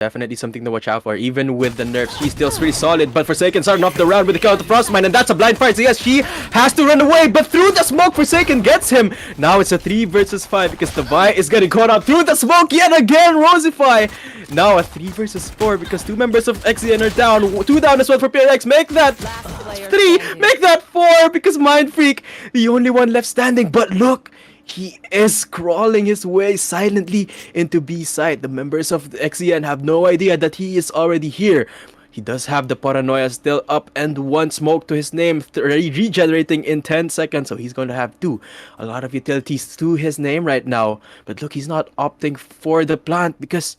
Definitely something to watch out for. Even with the nerfs, she's still pretty solid. But Forsaken starting off the round with the kill of the Frostmine, and that's a blind fight. So yes, she has to run away, but through the smoke, Forsaken gets him. Now it's a 3 versus 5 because the Vi is getting caught out through the smoke yet again. Rosify. Now a 3 versus 4 because 2 members of XcN are down. 2 down as well for PRX. Make that 3, make that 4 because Mind Freak, the only one left standing. But look, he is crawling his way silently into B side. The members of the XcN have no idea that he is already here. He does have the paranoia still up and 1 smoke to his name, regenerating in 10 seconds. So he's going to have 2. A lot of utilities to his name right now. But look, he's not opting for the plant because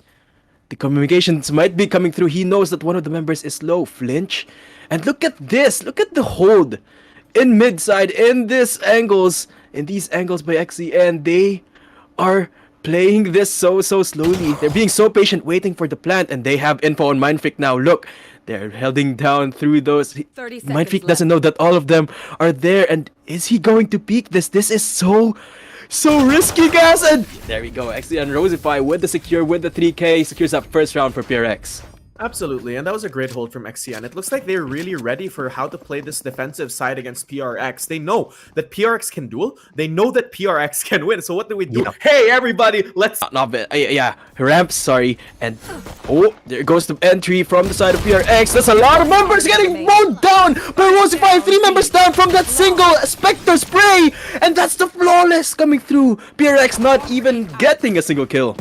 the communications might be coming through. He knows that one of the members is low. Flinch. And look at this. Look at the hold in mid side in these angles by XcN. They are playing this so slowly. They're being so patient, waiting for the plant, and they have info on Mindfreak now. Look, they're heading down through those. Mindfreak doesn't know that all of them are there, and is he going to peek this? This is so risky, guys. And there we go. XcN Rosify with the secure, with the 3K, secures that first round for PRX. Absolutely, and that was a great hold from XcN. It looks like they're really ready for how to play this defensive side against PRX. They know that PRX can duel. They know that PRX can win. So what do we do? Yeah. Hey, everybody, let's... Not bad. Yeah, ramps, sorry. And, oh, there goes the entry from the side of PRX. That's a lot of members getting mowed down by Rosify. 3 members down from that single Spectre spray. And that's the flawless coming through. PRX not even getting a single kill.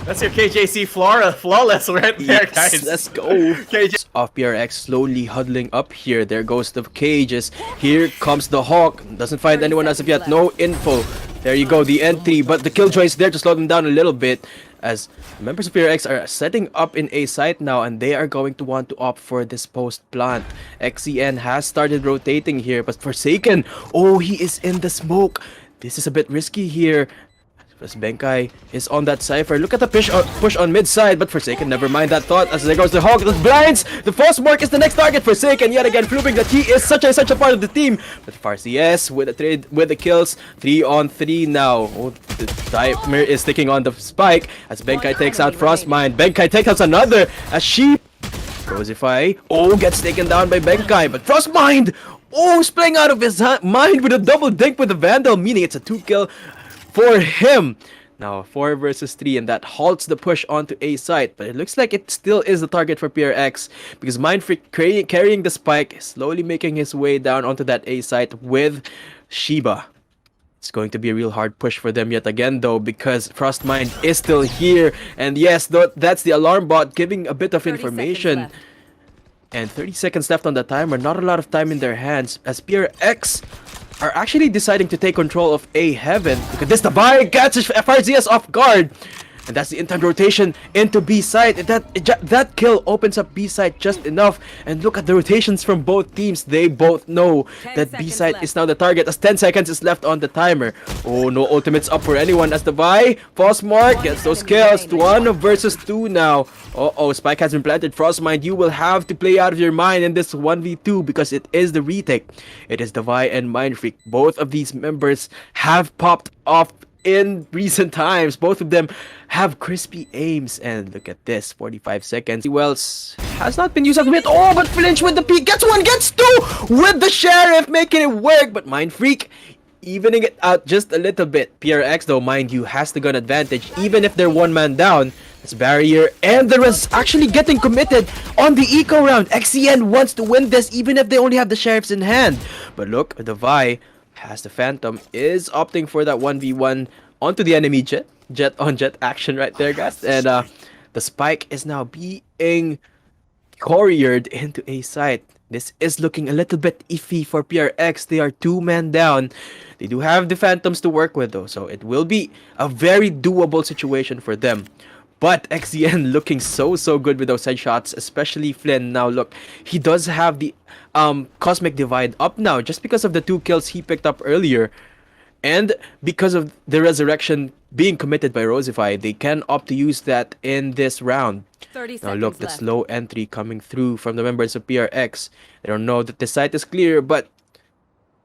That's your KJC flawless right there, guys. Let's go. KJ off PRX slowly huddling up here. There goes the cages. Here comes the Hawk. Doesn't find anyone as of yet. No info. There you go, the entry. But the Killjoy is there to slow them down a little bit. As members of PRX are setting up in a site now, and they are going to want to opt for this post plant. XcN has started rotating here, but Forsaken, oh, he is in the smoke. This is a bit risky here. As Benkai is on that cipher. Look at the push on mid side, but Forsaken, never mind that thought. As there goes the Hawk, the blinds. The false mark is the next target. Forsaken yet again proving that he is such a part of the team. But FarCS with the trade, with the kills, 3 on 3 now. Oh, the timer is sticking on the spike as Benkai takes out Frostmine. Benkai takes out another as she Rosify. Oh, gets taken down by Benkai, but Frostmine, oh, is playing out of his mind with a double dink with the Vandal, meaning it's a 2 kill for him. Now 4 versus 3, and that halts the push onto A site, but it looks like it still is the target for PRX because Mindfreak carrying the spike, slowly making his way down onto that A site with Shiba. It's going to be a real hard push for them yet again though, because Frostmine is still here, and yes, that's the alarm bot giving a bit of information. And 30 seconds left on the timer, not a lot of time in their hands as PRX are actually deciding to take control of A Heaven. Look at this, the Vi catches FRZS off guard. And that's the in-time rotation into B side. That kill opens up B side just enough. And look at the rotations from both teams. They both know that B side is now the target as 10 seconds is left on the timer. Oh, no ultimates up for anyone as the Vi false mark gets those kills. 1 versus 2 now. Uh-oh, spike has been planted. Frostmine, you will have to play out of your mind in this 1v2 because it is the retake. It is the Vi and Mindfreak. Both of these members have popped off in recent times. Both of them have crispy aims, and look at this, 45 seconds. Wells has not been used as bit. Oh, but Flinch with the peak gets 1, gets 2 with the Sheriff, making it work. But Mindfreak evening it out just a little bit. PRX though, mind you, has the gun advantage even if they're 1 man down. It's barrier, and there is actually getting committed on the eco round. XcN wants to win this even if they only have the Sheriffs in hand. But look, the Vi has the Phantom, is opting for that 1v1 onto the enemy jet on jet action right there, guys. And the spike is now being couriered into A site. This is looking a little bit iffy for PRX. They are 2 men down. They do have the Phantoms to work with though, so it will be a very doable situation for them. But XcN looking so good with those headshots, especially Flynn. Now look, he does have the Cosmic Divide up now just because of the 2 kills he picked up earlier. And because of the Resurrection being committed by Rosify, they can opt to use that in this round. Now look, the slow entry coming through from the members of PRX. They don't know that the site is clear, but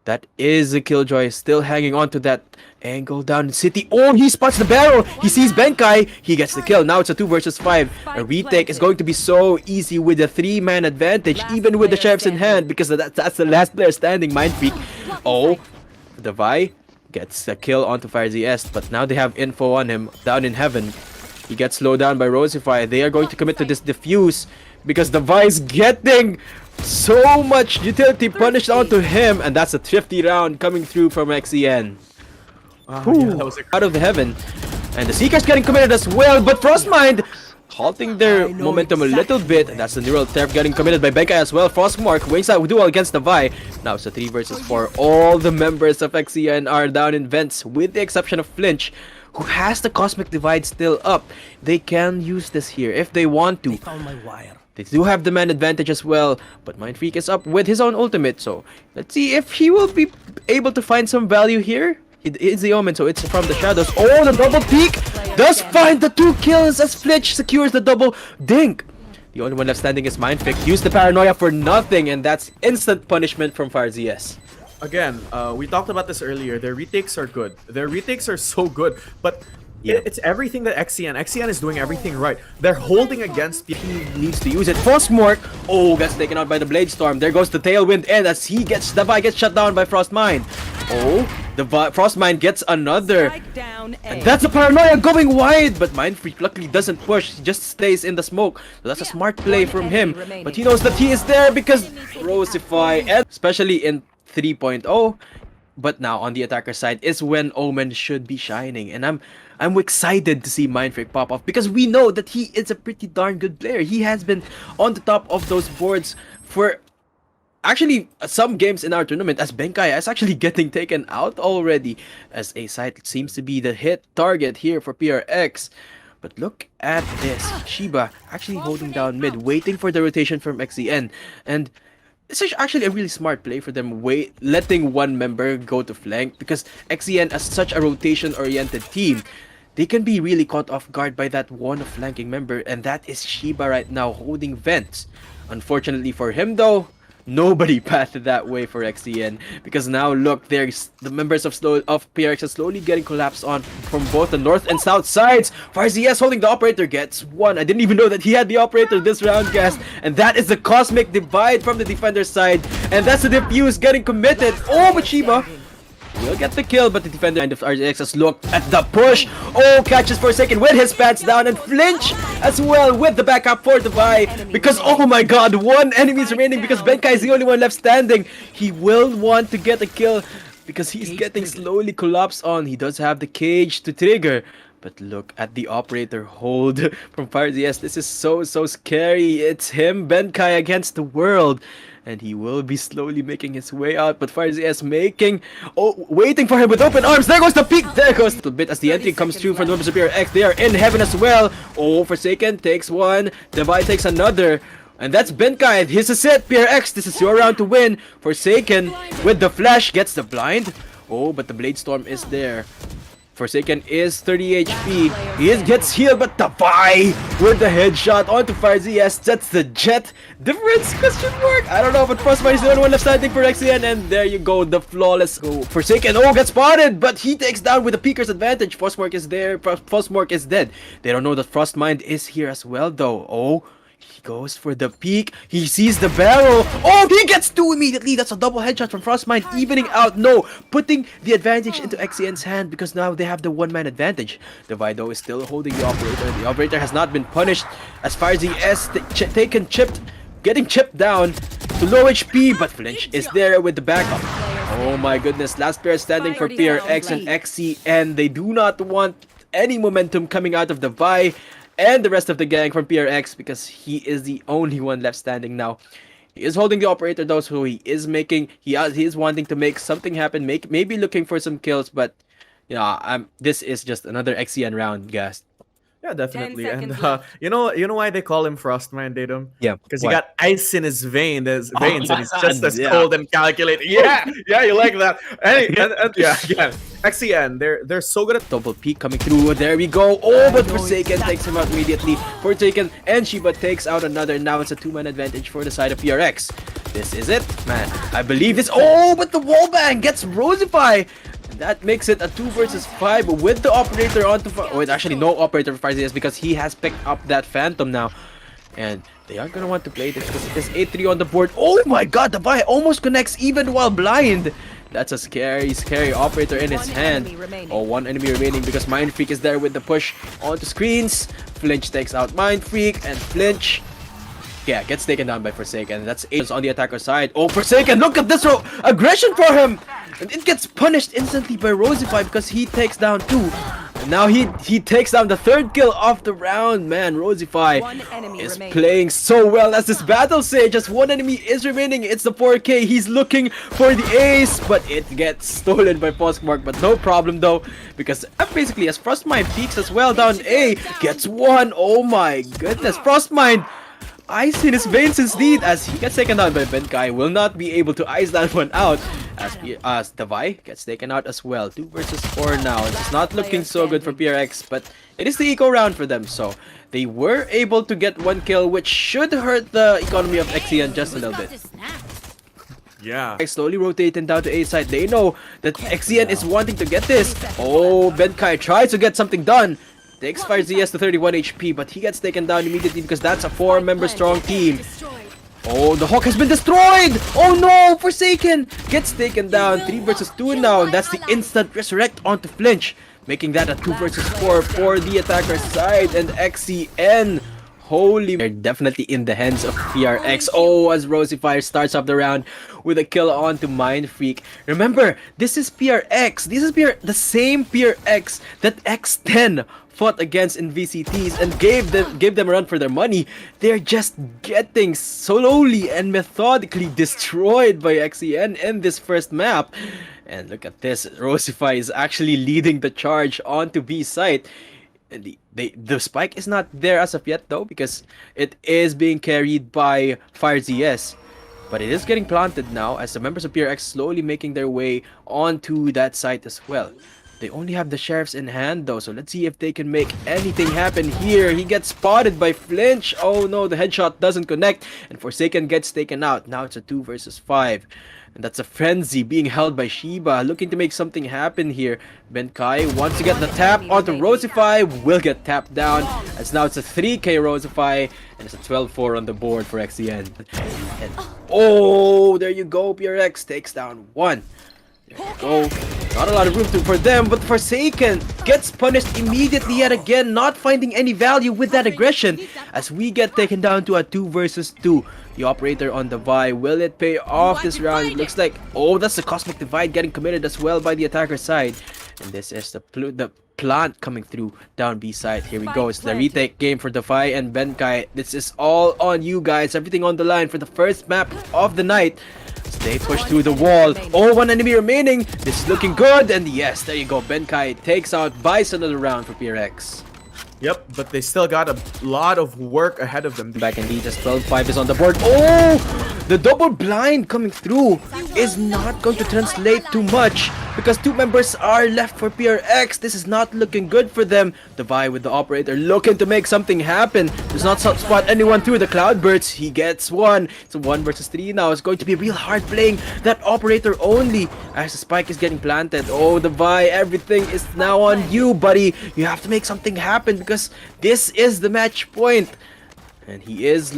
That is a Killjoy still hanging on to that angle down in City. Oh, he spots the barrel. He sees Benkai. He gets the kill. Now it's a 2 versus 5. A retake is going to be so easy with a 3-man advantage, even with the sheriffs in hand, because that's the last player standing. Mind Freak. Oh, the Vi gets a kill onto FireZS, but now they have info on him down in heaven. He gets slowed down by Rosify. They are going to commit to this defuse because the Vi is getting so much utility punished onto him, and that's a 50 round coming through from XcN. Yeah, that was Out of the heaven, and the Seeker's getting committed as well, but Frostmind halting their momentum a little bit. That's the neural theft getting committed by Benkai as well. Frostmark wings out duel against the Vi. Now it's a 3 versus 4. All the members of XcN are down in vents, with the exception of Flinch, who has the Cosmic Divide still up. They can use this here if they want to. They do have the man advantage as well, but Mind Freak is up with his own ultimate, so let's see if he will be able to find some value here. It is the Omen, so it's from the shadows. Oh, the double peek does find the 2 kills as Flitch secures the double dink. The only one left standing is Mind Freak. Use the paranoia for nothing, and that's instant punishment from FireZS. Again, we talked about this earlier. Their retakes are good. Their retakes are so good, but it's everything that XcN is doing everything right. They're holding against people. He needs to use it. Frostmark. Oh, gets taken out by the Blade Storm. There goes the Tailwind in as the Vi gets shut down by Frostmind. Oh, the Frostmind gets another. And that's a paranoia going wide, but Mind Freak luckily doesn't push. He just stays in the smoke. So that's a smart play from him. But he knows that he is there because Rosify, and especially in 3.0, but now on the attacker side is when Omen should be shining, and I'm excited to see Mind Freak pop off because we know that he is a pretty darn good player. He has been on the top of those boards for actually some games in our tournament, as Benkai is actually getting taken out already, as A site seems to be the hit target here for PRX. But look at this, Shiba actually holding down mid, waiting for the rotation from XcN, and this is actually a really smart play for them, letting one member go to flank, because XcN as such a rotation-oriented team, they can be really caught off guard by that one flanking member, and that is Shiba right now holding vents. Unfortunately for him though, nobody pathed that way for XcN, because now look, there's the members of PRX are slowly getting collapsed on from both the north and south sides. FireZS holding the operator gets one. I didn't even know that he had the operator this round, guys, and that is the Cosmic Divide from the defender side, and that's the defuse getting committed. Oh, but Shiba will get the kill, but the defender of RGX has looked at the push. Oh, catches for a second with his pants down, and Flinch as well with the backup for the Vi, because oh my god, 1 enemy is remaining because Benkai is the only one left standing. He will want to get a kill because he's getting slowly collapsed on. He does have the cage to trigger, but look at the operator hold from FireZS. This is so scary. It's him, Benkai, against the world. And he will be slowly making his way out, but FireZS waiting for him with open arms. There goes the peak. There goes a little bit as the entry comes through from the members of PRX. They are in heaven as well. Oh, Forsaken takes one. Divide takes another. And that's Benkai. His is it. PRX, this is your round to win. Forsaken with the flash gets the blind. Oh, but the Blade Storm is there. Forsaken is 30 HP. He gets healed, but the Vi with the headshot onto FireZS. That's the jet difference? Question mark? I don't know, but Frostmind is the only one left standing for XcN, and there you go, the flawless go. Forsaken, oh, gets spotted, but he takes down with the Peeker's advantage. Frostmark is there. Frostmark is dead. They don't know that Frostmind is here as well, though. Oh, he goes for the peek. He sees the barrel. Oh, he gets 2 immediately. That's a double headshot from Frostmind, evening out. No, putting the advantage into XcN's hand because now they have the 1-man advantage. The Vido is still holding the operator. The operator has not been punished as far as getting chipped down to low HP, but Flinch is there with the backup. Oh my goodness, last player standing for PRX and XcN. They do not want any momentum coming out of the Vi and the rest of the gang from PRX because he is the only one left standing now. He is holding the operator though, so he is wanting to make something happen, maybe looking for some kills, but yeah, this is just another XcN round, guys. Yeah, definitely. And you know why they call him Frostman, Datum? Yeah, because he got ice in his veins, and he's just as cold and calculated. Yeah, you like that. And yeah, XcN, they're so good at double peek coming through. There we go. Oh, but Forsaken takes him out immediately. Forsaken and Shiba takes out another. Now it's a 2-man advantage for the side of PRX. This is it, man. I believe this. Oh, but the wallbang gets Rosify. That makes it a 2 versus 5 with the operator onto... Wait, actually no operator for Farzias because he has picked up that Phantom now. And they are going to want to play this because it is 8-3 on the board. Oh my god, the Vi almost connects even while blind. That's a scary, scary operator in his hand. Oh, one enemy remaining because Mind Freak is there with the push onto screens. Flinch takes out Mind Freak and Flinch... Yeah, gets taken down by Forsaken. That's 8 on the attacker side. Oh, Forsaken, look at this aggression for him! And it gets punished instantly by Rosify because he takes down 2. And now he takes down the 3rd kill of the round. Man, Rosify is playing so well as this battle sage. Just one enemy is remaining. It's the 4K. He's looking for the ace, but it gets stolen by Postmark. But no problem though, because basically as Frostmind peeks as well down A, gets 1. Oh my goodness, Frostmind! Ice in his veins indeed as he gets taken down by Benkai. Will not be able to ice that one out as the Vi gets taken out as well. 2 versus 4 now. It's not looking so good for PRX, but it is the eco round for them, so they were able to get 1 kill, which should hurt the economy of XcN just a little bit. Yeah. Slowly rotating down to A side. They know that XcN is wanting to get this. Oh, Benkai tries to get something done. Takes Farzias to 31 HP, but he gets taken down immediately because that's a 4-member strong team. Oh, the Hawk has been destroyed! Oh no! Forsaken gets taken down. 3 versus 2 now, and that's the instant resurrect onto Flinch, making that a 2 versus 4 for the attacker side. And XcN, holy, they're definitely in the hands of PRX. Oh, as Rosify starts off the round with a kill onto Mind Freak. Remember, this is PRX. This is the same PRX that X10 fought against in VCTs and gave them a run for their money. They're just getting slowly and methodically destroyed by XcN in this first map. And look at this, Rosify is actually leading the charge onto B site. The spike is not there as of yet though, because it is being carried by FireZS. But it is getting planted now as the members of PRX slowly making their way onto that site as well. They only have the sheriffs in hand though, so let's see if they can make anything happen here. He gets spotted by Flinch. Oh no, the headshot doesn't connect, and Forsaken gets taken out. Now it's a 2 versus 5. And that's a frenzy being held by Shiba, looking to make something happen here. Benkai wants to get the tap onto Rosify, will get tapped down, as now it's a 3K Rosify, and it's a 12-4 on the board for XcN. And oh, there you go, PRX takes down 1. There you go. Not a lot of room for them, but Forsaken gets punished immediately yet again, not finding any value with that aggression, as we get taken down to a 2 versus 2. The operator on the Vi, will it pay off this round? It looks like, oh, that's the Cosmic Divide getting committed as well by the attacker side. And this is the plant coming through down B side. Here we go, it's the retake game for the Vi and Benkai. This is all on you guys, everything on the line for the first map of the night. They push through the wall. Oh, 1 enemy remaining. This is looking good. And yes, there you go. Benkai takes out Bison another round for PRX. Yep, but they still got a lot of work ahead of them. Back indeed, just 12-5 is on the board. Oh, the double blind coming through is not going to translate too much because 2 members are left for PRX. This is not looking good for them. The Vi with the operator looking to make something happen. Does not spot anyone through the Cloudburst. He gets 1. It's a 1 versus 3 now. It's going to be real hard playing that operator only as the spike is getting planted. Oh, the Vi, everything is now on you, buddy. You have to make something happen because this is the match point. And he is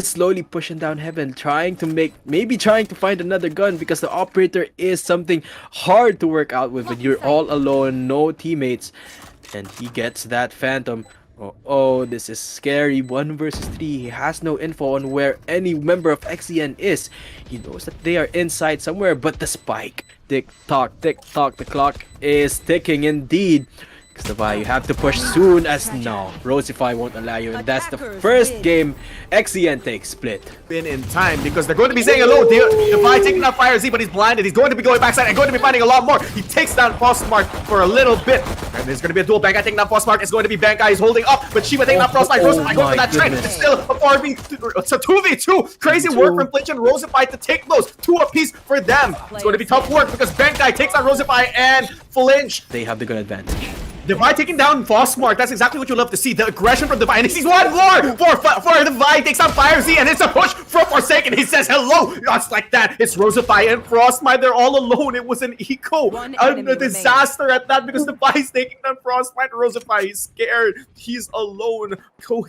slowly pushing down heaven, trying to find another gun because the operator is something hard to work out with when you're all alone, no teammates. And he gets that Phantom. Oh, this is scary. 1 versus 3. He has no info on where any member of XcN is. He knows that they are inside somewhere, but the spike. Tick tock, the clock is ticking indeed. Because the Vi, you have to push soon as no. Rosify won't allow you, and that's the first game XcN takes split. Been in time because they're going to be saying hello. The Vi taking out Fire Z, but he's blinded. He's going to be going backside and going to be finding a lot more. He takes down Frostmark for a little bit. And there's going to be a duel. Benkai taking down Frostmark. It's going to be Benkai. He's holding up, but Shiba taking down Frostmark. Rosify goes for that trend. It's still a 4v2. It's a 2v2. Crazy work from Flinch and Rosify to take those 2 apiece for them. It's going to be tough work because Benkai takes out Rosify and Flinch. They have the good advantage. Divide taking down Frostmark. That's exactly what you love to see. The aggression from Divide. And he sees one more for Divide. Takes out Fire Z, and it's a push from Forsaken. He says hello. Just like that. It's Rosify and Frostmite. They're all alone. It was an eco. A disaster at that because Divide's taking down Frostmite. Rosify, he's scared. He's alone.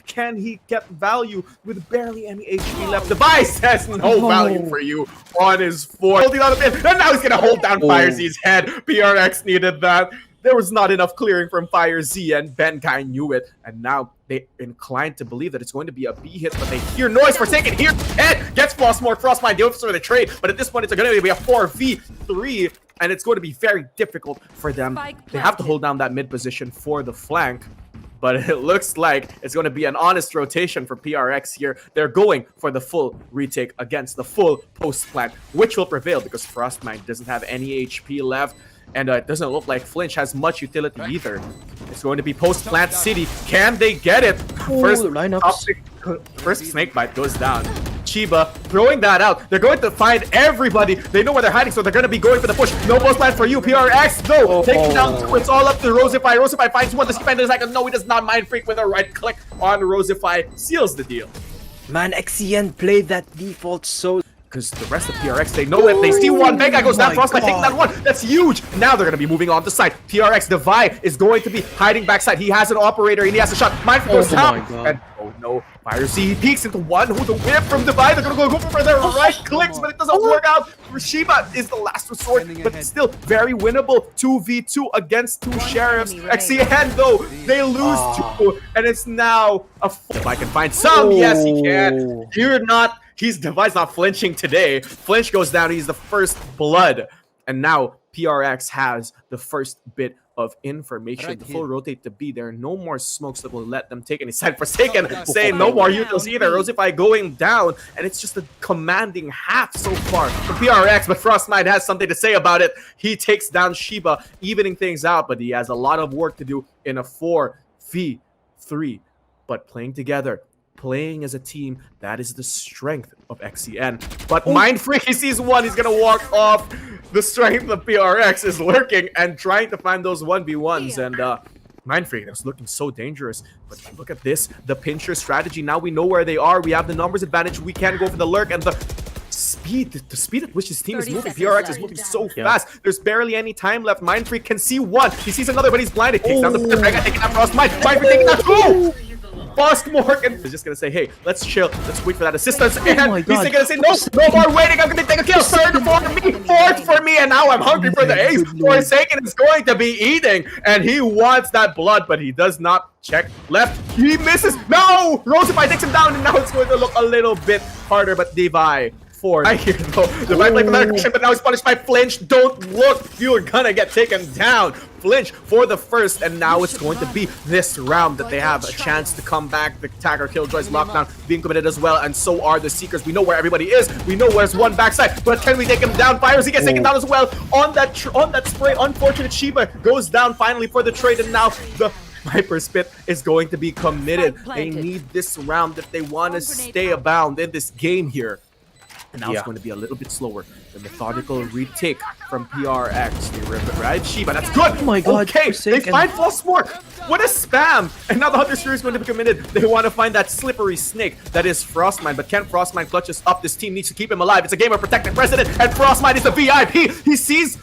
Can he get value with barely any HP left? Divide says no value for you on his 4. Holding on a bit. And now he's going to hold down Fire Z's head. PRX needed that. There was not enough clearing from Fire Z, and Benkai knew it. And now they inclined to believe that it's going to be a B hit, but they hear noise. Forsaken here, and gets Frostmark. Frostmite deals for the trade, but at this point, it's going to be a 4v3, and it's going to be very difficult for them. They have to hold down that mid position for the flank, but it looks like it's going to be an honest rotation for PRX here. They're going for the full retake against the full post plant, which will prevail because Frostmite doesn't have any HP left. And it doesn't look like Flinch has much utility either. It's going to be post-plant city. Can they get it? First snakebite goes down. Chiba throwing that out. They're going to find everybody. They know where they're hiding, so they're going to be going for the push. No post-plant for you, PRX. No, taking down two. It's all up to Rosify. Rosify finds one. The skip is like, no, he does not. Mind Freak with a right click on Rosify seals the deal. Man, XcN played that default so... Because the rest of PRX, they know it. They see one. Benkai goes down. Frostbite taking that one. That's huge. Now they're going to be moving on to side. PRX Divide is going to be hiding backside. He has an operator and he has a shot. Mind goes down. And oh no. Fire Z, he peeks into one. Who the whip from Divide. They're going to go for their right clicks, but it doesn't work out. Shiba is the last resort, but still very winnable. 2v2 against 2 sheriffs. XcN though, they lose 2. And it's now a... If I can find some, yes he can. You're not... Divide's not flinching today. Flinch goes down. He's the first blood. And now PRX has the first bit of information. The full rotate to B. There are no more smokes that will let them take any side. Forsaken saying no more utils either. Rosify going down. And it's just a commanding half so far for PRX. But Frostmite has something to say about it. He takes down Shiba, evening things out. But he has a lot of work to do in a 4v3. But playing together, playing as a team, that is the strength of XcN. But Mind Freak, he sees one, he's gonna walk off. The strength of PRX is lurking and trying to find those 1v1s. And Mind Freak, that's looking so dangerous. But look at this, the pincher strategy. Now we know where they are. We have the numbers advantage. We can go for the lurk and the speed at which his team is moving. PRX is moving so fast. There's barely any time left. Mind Freak can see one. He sees another, but he's blinded. Takes down the Mega, taking out Frostmite. Mind Freak taking down 2! Frostmark is just gonna say, hey, let's chill, let's wait for that assistance, and he's gonna say, no more waiting, I'm gonna take a kill, third for me, fourth for me, and now I'm hungry for the ace. Forsaken is going to be eating, and he wants that blood, but he does not check left, he misses, no! Rosify takes him down, and now it's going to look a little bit harder, but Divide. I hear though. Divide played for that aggression, but now he's punished by Flinch. Don't look. You're gonna get taken down. Flinch for the first, and now it's going to be this round that they have a chance to come back. The attacker Killjoy's lockdown being committed as well, and so are the Seekers. We know where everybody is. We know where's one backside, but can we take him down? Fires, he gets taken down as well on that spray. Unfortunate Shiba goes down finally for the trade, and now the Viper Spit is going to be committed. They need this round if they want to stay abound in this game here. And now it's going to be a little bit slower. The methodical retake from PRX. They rip it right. Shiba, that's good. Oh my god. Okay, they find Frostmark. What a spam. And now the Hunter Sphere is going to be committed. They want to find that slippery snake that is Frostmite. But can Frostmite clutches up? This team needs to keep him alive. It's a game of protecting President. And Frostmite is the VIP. He sees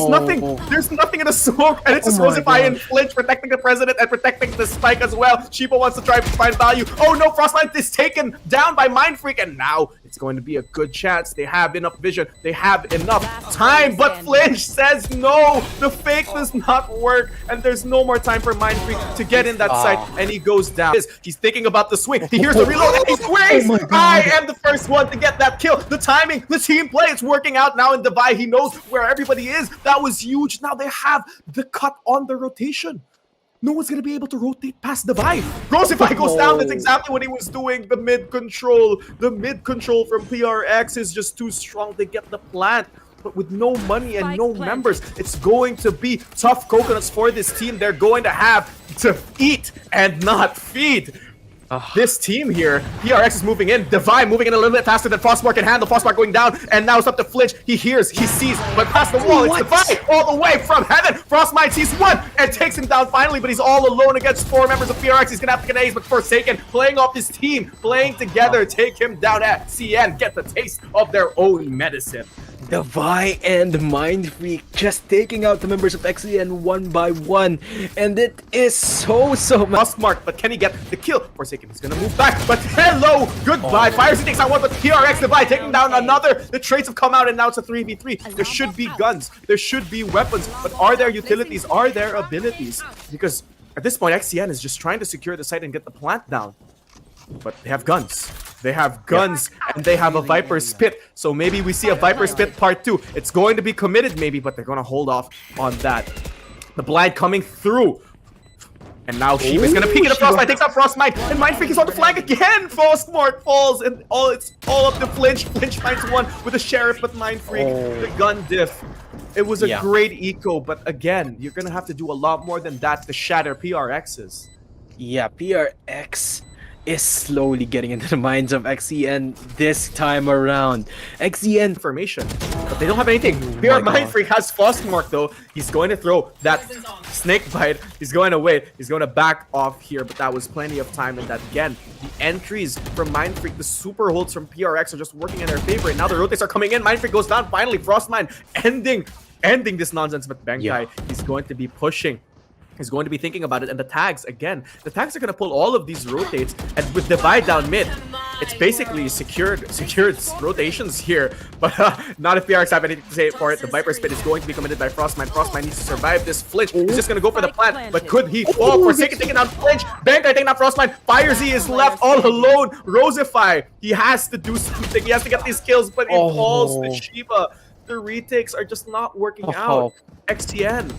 nothing. There's nothing in the smoke, and it's just Rosify and Flinch protecting the President and protecting the Spike as well. Shiba wants to try to find value. Oh no, Frostlight is taken down by Mind Freak, and now it's going to be a good chance. They have enough vision. They have enough time, but Flinch says no. The fake does not work, and there's no more time for Mind Freak to get in that site, and he goes down. He's thinking about the swing. He hears the reload, and he swings. I am the first one to get that kill. The timing, the team play, it's working out now in Divide. He knows where everybody is. That was huge. Now they have the cut on the rotation. No one's going to be able to rotate past Divide. Rosify goes down. That's exactly what he was doing. The mid control from PRX is just too strong to get the plant. But with no money and no members, it's going to be tough coconuts for this team. They're going to have to eat and not feed. This team here, PRX is moving in, Divine moving in a little bit faster than Frostmark can handle. Frostmark going down, and now it's up to Flinch. He hears, he sees, but past the wall, it's Divine all the way from heaven. Frostmite sees one and takes him down finally, but he's all alone against 4 members of PRX. He's gonna have to get A's, but Forsaken playing off his team, playing together, take him down at XcN, get the taste of their own medicine. Divine and Mind Freak just taking out the members of XcN one by one, and it is so much. Frostmark, but can he get the kill? Forsaken is gonna move back, but hello, goodbye. Fires, he takes out one, but PRX Divine taking down another. The trades have come out, and now it's a 3v3. There should be guns, there should be weapons, but are there utilities? Are there abilities? Because at this point, XcN is just trying to secure the site and get the plant down. But they have guns. They have guns, and they have a Viper Spit. So maybe we see a Viper Spit part 2. It's going to be committed maybe, but they're going to hold off on that. The blind coming through. And now Shiba's going to peek at the Frostmite, takes out Frostmite, and Mind Freak is on the flank again. Frostmark falls, and it's all up to Flinch. Flinch finds one with the Sheriff, but Mind Freak, the gun diff. It was a great eco, but again, you're going to have to do a lot more than that to shatter PRXs. Yeah, PRX is slowly getting into the minds of XcN this time around. XcN information, but they don't have anything. PR Mind Freak has Frostmark though. He's going to throw that snake bite. He's going to wait. He's going to back off here, but that was plenty of time. And that again, the entries from Mind Freak, the super holds from PRX are just working in their favor. And now the rotates are coming in. Mind Freak goes down. Finally, Frostmine ending this nonsense. But Bankai, he's going to be pushing. He's going to be thinking about it, and the tags again. The tags are going to pull all of these rotates, and with Divide down mid, it's basically secured rotations here. But not if PRX have anything to say for it. The Viper Spit is going to be committed by Frostmine. Frostmine needs to survive this Flinch. He's just going to go for the plant, but could he fall? Forsaken taking down Flinch. Bankai taking down Frostmine. Fire Z is left all alone. Rosify, he has to do something. He has to get these kills, but he falls to Shiba. The retakes are just not working out. XcN,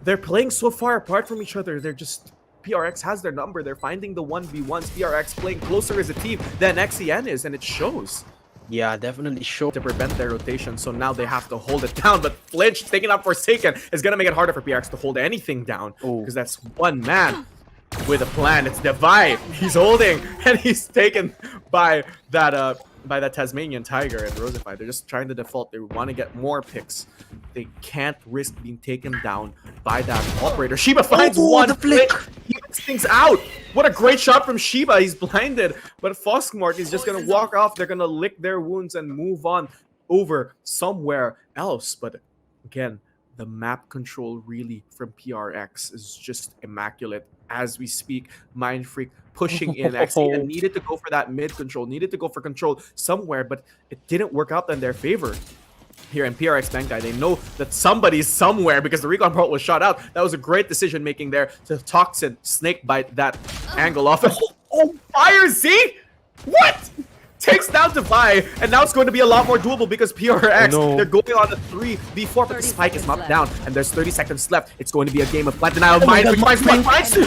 they're playing so far apart from each other. They're just... PRX has their number. They're finding the 1v1s. PRX playing closer as a team than XcN is, and it shows. Yeah, definitely shows. To prevent their rotation, so now they have to hold it down. But Flinch taking out Forsaken is going to make it harder for PRX to hold anything down. Because that's one man with a plan. It's Divide. He's holding, and he's taken by that Tasmanian Tiger and Rosify. They're just trying to default. They want to get more picks. They can't risk being taken down by that operator. Shiba finds one flick. He gets things out. What a great shot from Shiba. He's blinded. But Frostmark is just going to walk off. They're going to lick their wounds and move on over somewhere else. But again, the map control really from PRX is just immaculate. As we speak, Mind Freak pushing in. XcN needed to go for that mid control, needed to go for control somewhere, but it didn't work out in their favor. Here in PRX Bankai, they know that somebody's somewhere because the recon port was shot out. That was a great decision making there to Toxin snake bite that angle off. Fire Z! What? Takes down Divide, and now it's going to be a lot more doable because PRX, they're going on a 3v4, but the spike is not down, and there's 30 seconds left. It's going to be a game of plant denial. Mind Freak finds three,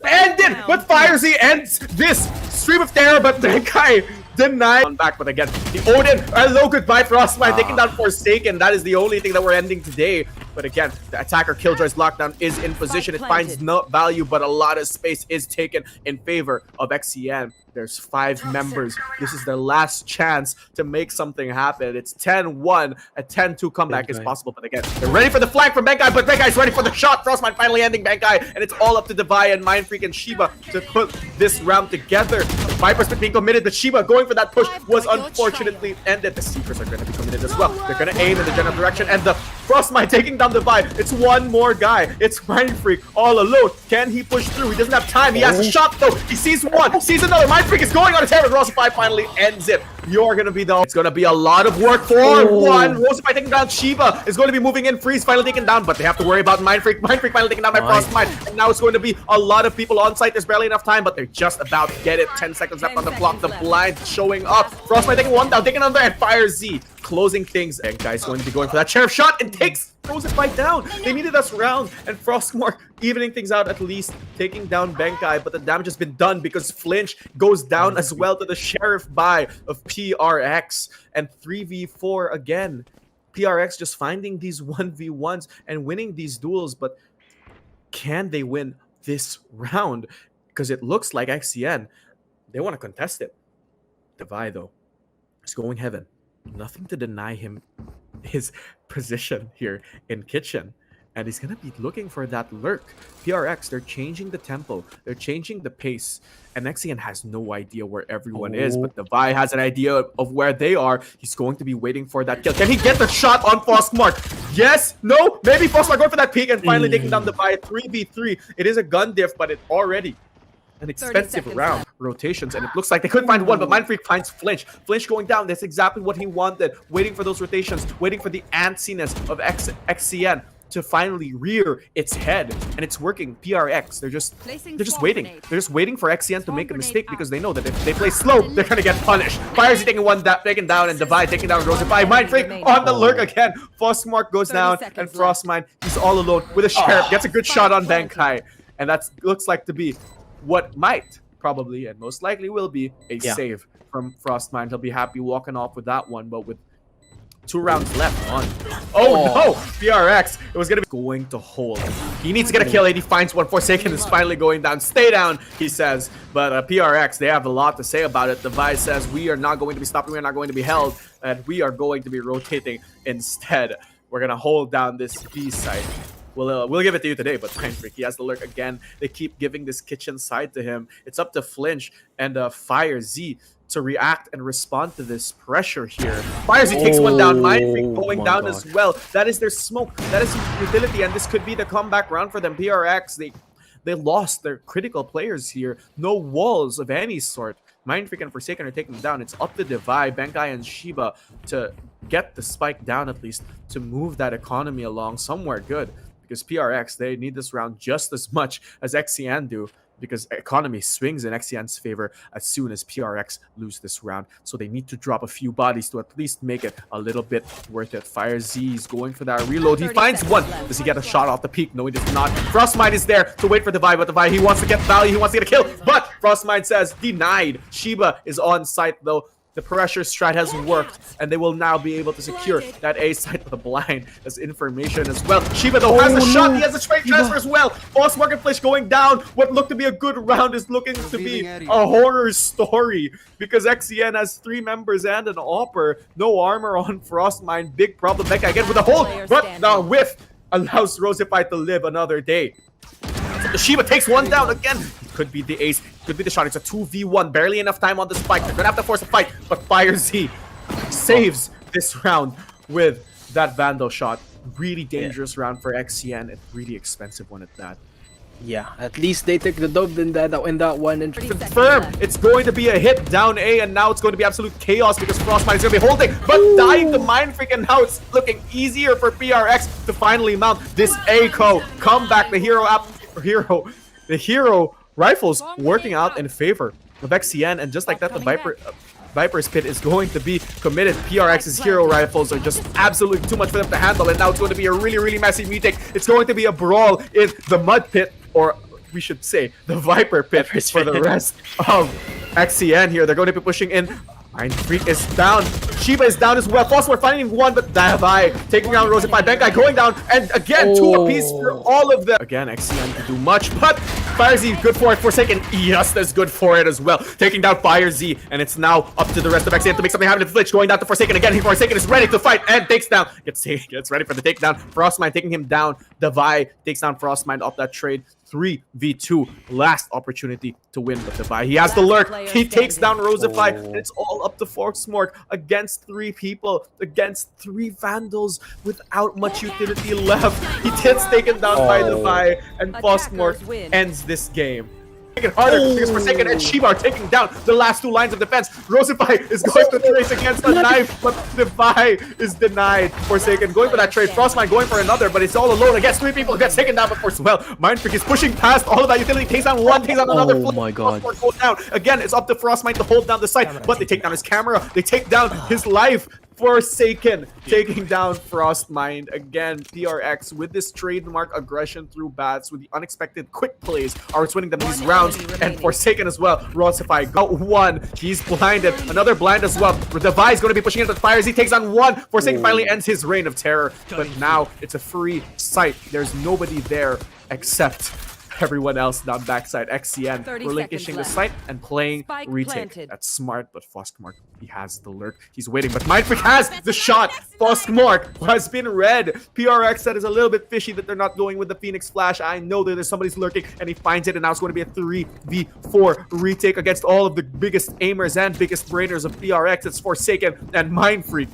ended, but Fire Z ends this stream of terror, but Bankai denied on back. But again, the Odin, hello, goodbye, Frostmite, taking down Forsaken. That is the only thing that we're ending today. But again, the attacker Killjoy's lockdown is in position. It finds no value, but a lot of space is taken in favor of XcN. There's 5 members. This is their last chance to make something happen. It's 10-1. A 10-2 comeback is possible. But again, they're ready for the flank from Bankai, but Bankai's ready for the shot. Frostmite finally ending Bankai, and it's all up to Divide and Mind Freak and Shiba to put this round together. The Viper's been being committed, but Shiba going for that push was unfortunately ended. The Seekers are going to be committed as well. They're going to aim in the general direction, and the Frostmite taking down Divide. It's one more guy. It's Mind Freak all alone. Can he push through? He doesn't have time. He has a shot though. He sees one, sees another. Mind Freak is going on a tear, but Rosify finally ends it. You're gonna be the... It's gonna be a lot of work for one. Rosify taking down Shiba is going to be moving in. Freeze finally taken down, but they have to worry about Mind Freak. Mind Freak finally taken down by Frostmite, and now it's going to be a lot of people on site. There's barely enough time, but they're just about to get it. 10 seconds left on the clock. The blind showing up. Frostmite taking one down, taking another, and Fire Z closing things. And guys going to be going for that sheriff shot and takes Rosify down. They needed us round, and Frostmark evening things out at least, taking down Bankai, but the damage has been done because Flinch goes down as well to the sheriff buy of PRX, and 3v4 again. PRX just finding these 1v1s and winning these duels, but can they win this round? because it looks like XcN, they want to contest it. Devi, though, is going heaven. Nothing to deny him his position here in kitchen. And he's going to be looking for that lurk. PRX, they're changing the tempo. They're changing the pace. And XcN has no idea where everyone is, but Devi has an idea of where they are. He's going to be waiting for that kill. Can he get the shot on Frostmark? Yes? No? Maybe Frostmark going for that peek and finally taking down Devi. 3v3. It is a gun diff, but it already an expensive round. Left. Rotations, and it looks like they couldn't find one, but Mindfreak finds Flinch. Flinch going down. That's exactly what he wanted. Waiting for those rotations, waiting for the antsiness of XcN to finally rear its head, and it's working. PRX, they're just waiting. They're just waiting for XcN to make a mistake because they know that if they play slow, they're gonna get punished. Firezy taking one taken down, and Devi taking down Rosify. Mindfreak on the lurk again. Frostmark goes down, and Frostmine, he's all alone with a Sheriff. Gets a good shot on Bankai, and that looks like to be what might probably and most likely will be a save from Frostmine. He'll be happy walking off with that one, but with 2 rounds left on. Oh no! PRX, it was going to hold. He needs to get a kill. 80 finds one. Forsaken is finally going down. Stay down, he says. But PRX, they have a lot to say about it. Devi says, we are not going to be stopped. We are not going to be held. And we are going to be rotating instead. We're going to hold down this B site. We'll give it to you today, but Mindfreak, he has the lurk again. They keep giving this kitchen side to him. It's up to Flinch and FireZ to react and respond to this pressure here. FireZ takes one down. Mindfreak going down as well. That is their smoke. That is utility, and this could be the comeback round for them. PRX, they lost their critical players here. No walls of any sort. Mindfreak and Forsaken are taking them down. It's up to Devi, Bankai, and Shiba to get the spike down at least, to move that economy along somewhere good. Because PRX, they need this round just as much as XcN do, because economy swings in XcN's favor as soon as PRX lose this round. So they need to drop a few bodies to at least make it a little bit worth it. FireZ is going for that reload. He finds one. Does he get a shot off the peak? No, he does not. Frostmine is there to wait for Devi, but Devi, he wants to get value. He wants to get a kill, but Frostmine says denied. Shiba is on site though. The pressure strat has worked, and they will now be able to secure that A site with a blind as information as well. Shiba though has a shot. He has a straight transfer as well. Boss Marketplace going down. What looked to be a good round is looking to be a horror story, because XcN has 3 members and an AWPer. No armor on Frostmine. Big problem. Becca again with a hold, but the whiff allows Rosify to live another day. The Shiba takes one down again. It could be the ace, could be the shot. It's a 2v1, barely enough time on the spike. They're gonna have to force a fight, but FireZ saves this round with that Vandal shot. Really dangerous round for XcN, and really expensive one at that. Yeah, at least they took the dub in that one. And confirm it's going to be a hit down A, and now it's going to be absolute chaos because Frostmine is going to be holding, but dying to Mindfreak, and now it's looking easier for PRX to finally mount this ACO comeback. The hero rifles working out in favor of XcN, and just like that, the Viper's Pit is going to be committed. PRX's hero rifles are just absolutely too much for them to handle, and now it's going to be a really messy retake. It's going to be a brawl in the Mud Pit, or we should say the Viper Pit, for the rest of XcN here. They're going to be pushing in. Mindfreak is down. Shiba is down as well. Phosphor finding one, but Devi taking down Rosify. Bankai going down, and again, 2 apiece for all of them. Again, XcN can do much, but FireZ good for it. Forsaken just as good for it as well. Taking down FireZ, and it's now up to the rest of XcN to make something happen. Flinch going down to Forsaken again. Forsaken is ready to fight and takes down. Gets ready for the takedown. Frostmine taking him down. Devi takes down Frostmine off that trade. 3v2, last opportunity to win with Devi. He has the lurk. He takes down Rosify, and it's all up to Forksmork against 3 people, against 3 Vandals without much utility left. He gets taken down by Devi, and Forksmork ends this game. Make it harder because Forsaken and Shiba are taking down the last 2 lines of defense. Rosify is going to trace against the knife, but Devi is denied. Forsaken going for that trade. Frostmine going for another, but it's all alone against 3 people. Gets taken down, but for well, Mindfreak is pushing past all of that utility. Takes down one, takes down another. Oh my god. Goes down. Again, it's up to Frostmine to hold down the site, but they take down his camera. They take down his life. Forsaken taking down Frostmine again. PRX with this trademark aggression through bats, with the unexpected quick plays, are winning them these rounds. And Forsaken as well. Rosify got one. He's blinded. Another blind as well. Devi is going to be pushing into the fires. He takes on one. Forsaken finally ends his reign of terror. But now it's a free site. There's nobody there except Everyone else down backside, XcN 30 relinquishing the seconds site and playing Spike retake. planted. That's smart, but Foskmark, he has the lurk. He's waiting, but Mindfreak has the shot. Foskmark has been read. PRX said is a little bit fishy that they're not going with the Phoenix Flash. I know that there's somebody's lurking, and he finds it, and now it's going to be a 3v4 retake against all of the biggest aimers and biggest brainers of PRX. It's Forsaken and Mindfreak.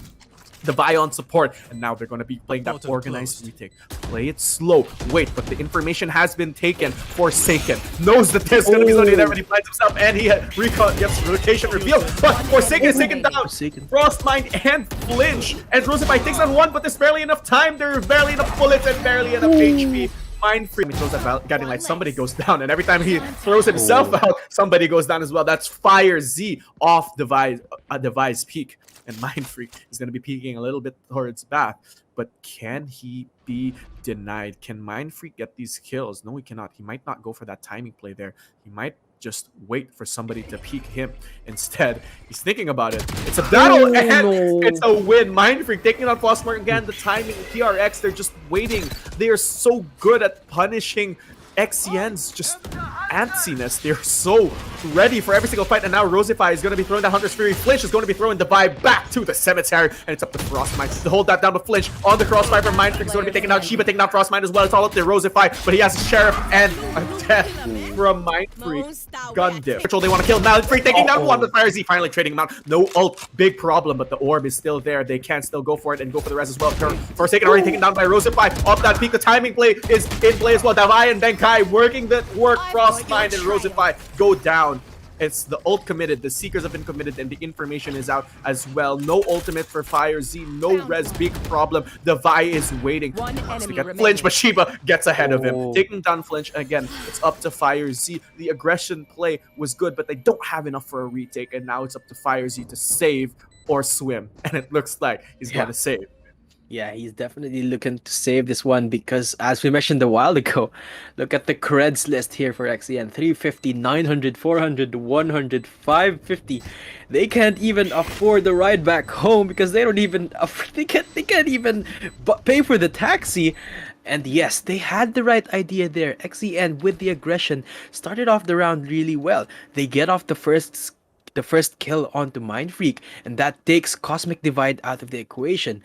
The Vi on support, and now they're going to be playing that organized retake. Play it slow. Wait, but the information has been taken. Forsaken knows that there's going to be somebody there, but he finds himself, and he recon gets location revealed. But Forsaken is taken down. Frostmind and Flinch, and Rosify takes on one, but there's barely enough time. There are barely enough bullets and barely enough HP. Mindfreak, he throws that guiding light, somebody goes down, and every time he throws himself out, somebody goes down as well. That's Fire Z off Device peak. And Mindfreak is going to be peeking a little bit towards Bath. But can he be denied? Can Mindfreak get these kills? No, he cannot. He might not go for that timing play there. He might just wait for somebody to peek him. Instead, he's thinking about it. It's a battle, and it's a win. Mindfreak taking on Frostmark again. The timing, PRX, they're just waiting. They are so good at punishing XcN's just antsiness. They're so ready for every single fight, and now Rosify is going to be throwing that Hunter's Fury. Flinch is going to be throwing the vibe back to the cemetery, and it's up to Frostmind to hold that down. But Flinch on the crossfire from Mindfreak is going to be taking out Shiba, taking out Frostmind as well. It's all up to Rosify, but he has a Sheriff and a death from Mindfreak. Gun diff. They want to kill Mindfreak, taking down one with Fire Z, finally trading him out. No ult, big problem, but the orb is still there. They can still go for it and go for the rest as well. Forsaken already taken down by Rosify. Off that peak, the timing play is in play as well. Davai and Benkai working the work. Frostmind and Rosify go down. It's the ult committed. The Seekers have been committed, and the information is out as well. No ultimate for Fire Z. No res. Big problem. The Vi is waiting. One enemy to get remaining. Flinch, but Shiba gets ahead of him. Taking down Flinch. Again, it's up to Fire Z. The aggression play was good, but they don't have enough for a retake, and now it's up to Fire Z to save or swim. And it looks like he's got to save. Yeah, he's definitely looking to save this one because, as we mentioned a while ago, look at the creds list here for XcN. 350, 900, 400, 100, 550. They can't even afford the ride back home because they don't even they can't even pay for the taxi. And yes, they had the right idea there. XcN with the aggression started off the round really well. They get off the first kill onto Mindfreak, and that takes Cosmic Divide out of the equation.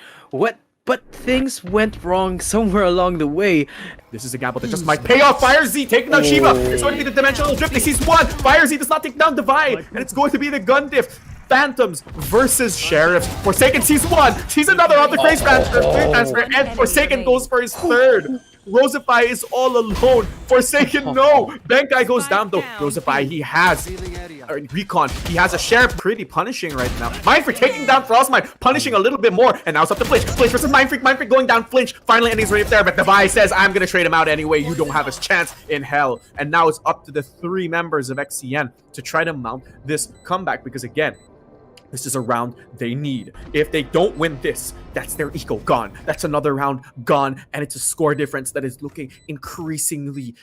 But things went wrong somewhere along the way. This is a gamble that just might pay off. Fire Z taking down Shiva. It's going to be the dimensional drift. He sees one. Fire Z does not take down Divide, and it's going to be the gun diff. Phantoms versus Sheriffs. Forsaken sees one. Sees another on the Craze transfer. Third transfer, and Forsaken goes for his third. Rosify is all alone. Forsaken, no. Benkai goes down though. Rosify, he has recon. He has a Sheriff. Pretty punishing right now. Mindfreak taking down Frostmind, punishing a little bit more. And now it's up to Flinch. Flinch versus Mindfreak. Mindfreak going down Flinch. Finally ending his right there, but Devi says, I'm going to trade him out anyway. You don't have a chance in hell. And now it's up to the 3 members of XcN to try to mount this comeback because, again, this is a round they need. If they don't win this, that's their eco gone. That's another round gone, and it's a score difference that is looking increasingly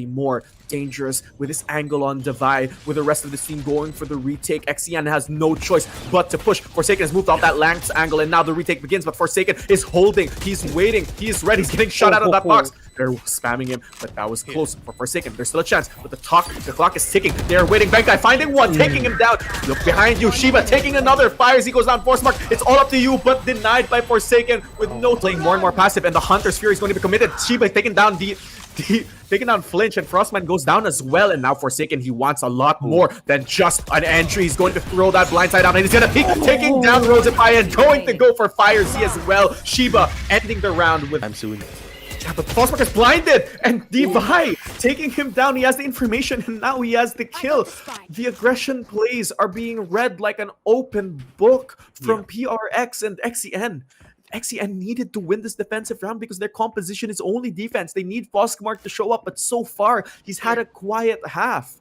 more dangerous with this angle on Divide, with the rest of the team going for the retake. XcN has no choice but to push. Forsaken has moved off that Lance angle, and now the retake begins, but Forsaken is holding. He's waiting. He's ready. He's getting shot out of that box. They're spamming him, but that was close for Forsaken. There's still a chance, but the clock is ticking. They're waiting. Benkai finding one, taking him down. Look behind you. Shiba taking another. Fire Z goes down. Forcemark. It's all up to you, but denied by Forsaken with no playing more and more passive, and the Hunter's Fury is going to be committed. Shiba taking down taking down Flinch, and Frostman goes down as well, and now Forsaken, he wants a lot more than just an entry. He's going to throw that blindside out, and he's going to peek, taking down Rosify, and going to go for Fire Z as well. Shiba ending the round with... I'm soon. Yeah, but Frostmark is blinded, and Devi taking him down. He has the information, and now he has the kill. The aggression plays are being read like an open book from PRX and XcN. XcN needed to win this defensive round because their composition is only defense. They need Foskmark to show up, but so far, he's had a quiet half.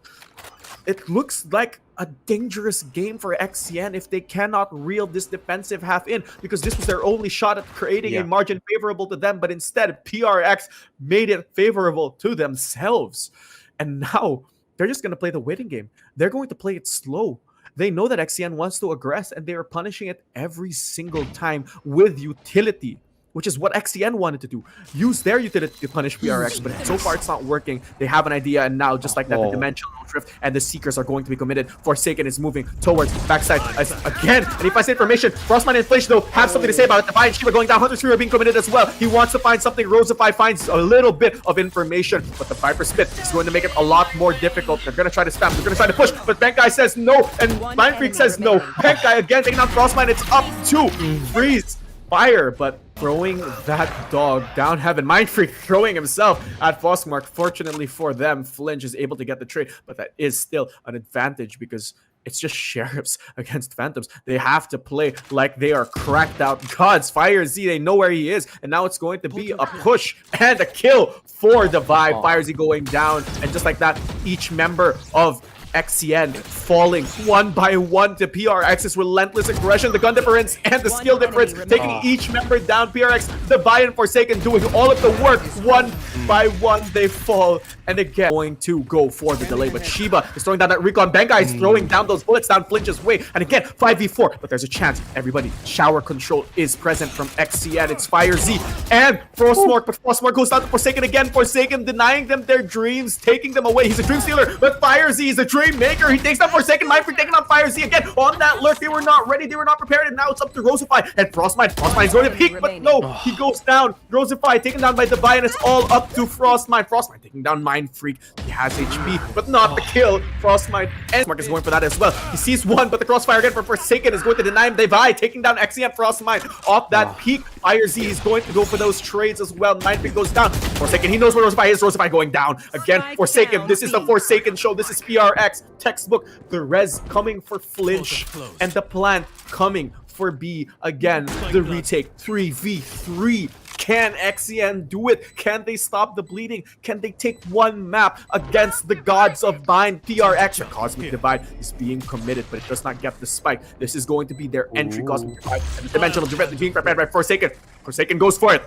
It looks like a dangerous game for XcN if they cannot reel this defensive half in, because this was their only shot at creating a margin favorable to them, but instead, PRX made it favorable to themselves. And now, they're just going to play the waiting game. They're going to play it slow. They know that XcN wants to aggress, and they are punishing it every single time with utility. which is what XcN wanted to do. Use their utility to punish PRX, but so far it's not working. They have an idea, and now, just like that, the Dimensional Drift and the Seekers are going to be committed. Forsaken is moving towards backside again, and he finds information. Frostmine and Flinch, though, have something to say about it. Divine Shiva going down, Hunter's Fury being committed as well. He wants to find something. Rosify finds a little bit of information, but the Viper Spit is going to make it a lot more difficult. They're going to try to spam, they're going to try to push, but Bankai says no, and Mind Freak says no. Bankai again taking out Frostmine. It's up to Freeze Fire, but throwing that dog down heaven. Mind Freak throwing himself at Frostmark. Fortunately for them, Flinch is able to get the trade, but that is still an advantage because it's just Sheriffs against Phantoms. They have to play like they are cracked out gods. Fire Z, they know where he is, and now it's going to be a push and a kill for Divide. Fire Z going down, and just like that, each member of XcN falling one by one to PRX's relentless aggression, the gun difference and the skill difference, taking each member down. PRX, Divide, and Forsaken doing all of the work. One by one, they fall. And again, going to go for the delay, but Shiba is throwing down that recon. Bangai is throwing down those bullets down Flinch's way. And again, 5v4, but there's a chance. Everybody, shower control is present from XcN. It's Fire Z and Frostmark, but Frostmark goes down to Forsaken again. Forsaken denying them their dreams, taking them away. He's a dream stealer, but Fire Z is a dream maker. He takes down Forsaken. Mind Freak taking on Fire Z again on that lurk. They were not ready, they were not prepared, and now it's up to Rosify and Frostmine. Frostmine is going to peek, but no, he goes down. Rosify taken down by Divine, and it's all up to Frostmine. Frostmine taking down Mind Freak. He has HP, but not the kill. Frostmine and Mark is going for that as well. He sees one, but the crossfire again for Forsaken is going to deny him. Divide taking down XcN. Frostmine off that peak. Fire Z is going to go for those trades as well. Mind Freak goes down. Forsaken, he knows where Rosify is. Rosify going down again. Forsaken, this is the Forsaken show. This is PRX textbook. The res coming for Flinch and the plan coming for B. Again, the retake 3v3. Can XcN do it? Can they stop the bleeding? Can they take one map against the gods of Bind? PRX, the Cosmic Divide is being committed, but it does not get the spike. This is going to be their entry. Cosmic Divide and the Dimensional Drift being prepared by Forsaken. Forsaken goes for it.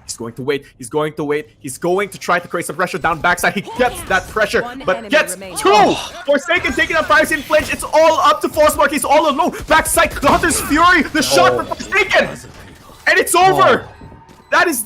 He's going to wait. He's going to wait. He's going to try to create some pressure down backside. He gets that pressure, but gets two. Forsaken taking out Fire in Flinch. It's all up to Frostmark. He's all alone. Backside, Hunter's Fury. The shot for Forsaken. And it's over. That is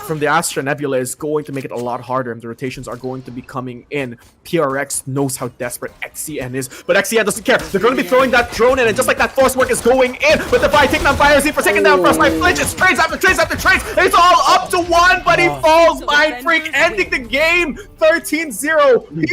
from the Astra Nebula is going to make it a lot harder, and the rotations are going to be coming in. PRX knows how desperate XcN is, but XcN doesn't care. They're going to be throwing that drone in, and just like that, Forcework is going in, but the taking on Fire Z for second down. Frostmine flinches, trades after trades after trades. It's all up to one, but he falls. Mind Freak ending the game 13-0.